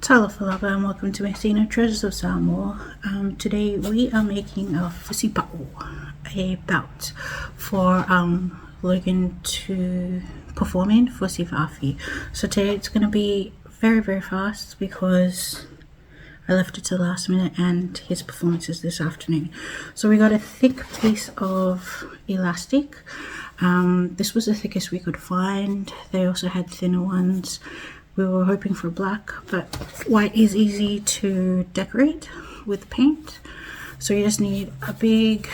Talafalava and welcome to Measina, Treasures of Samoa. Today we are making a fusipa'o, a belt for Logan to perform in for Siva Afi. So today it's going to be very fast because I left it to the last minute and his performance is this afternoon. So we got a thick piece of elastic. This was the thickest we could find. They also had thinner ones. We were hoping for black, but white is easy to decorate with paint. So you just need a big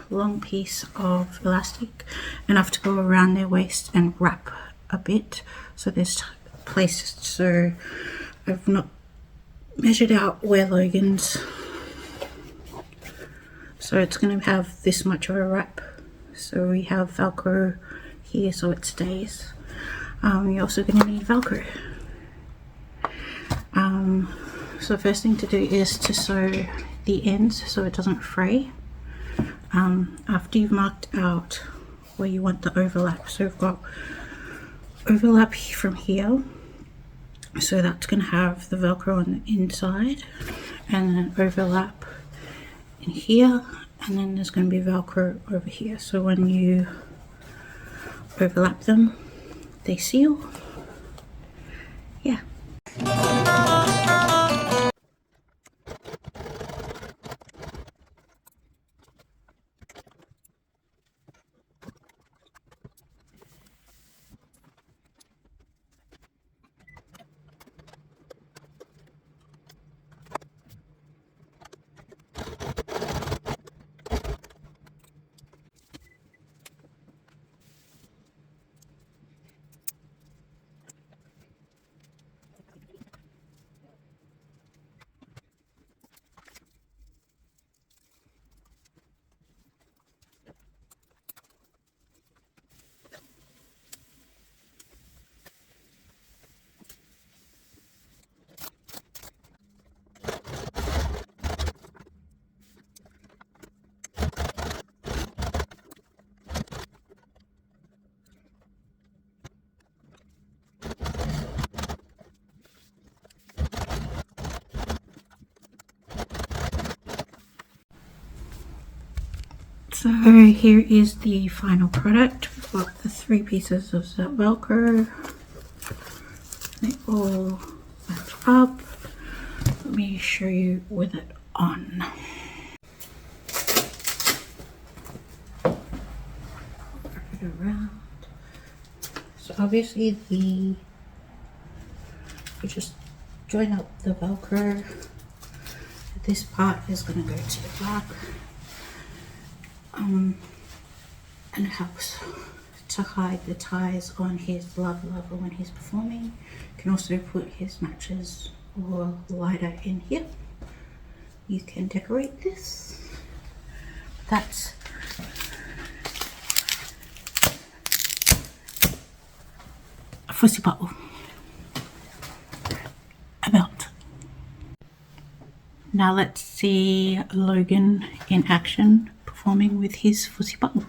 long piece of elastic, enough to go around their waist and wrap a bit so there's places. So I've not measured out where Logan's, so it's going to have this much of a wrap. So we have Velcro here so it stays. You're also going to need Velcro. So the first thing to do is to sew the ends so it doesn't fray. After you've marked out where you want the overlap, so we've got overlap from here, so that's going to have the Velcro on the inside, and then overlap in here, and then there's going to be Velcro over here. So when you overlap them, they seal. Yeah. So here is the final product. We've got the 3 pieces of that Velcro. They all match up. Let me show you with it on. Wrap it around. So obviously you just join up the Velcro. This part is going to go to the back. And it helps to hide the ties on his lava when he's performing. You can also put his matches or lighter in here. You can decorate this. That's a fusipa'o, a belt. Now let's see Logan in action performing with his fusipa'o.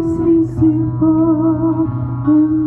Siva Afi.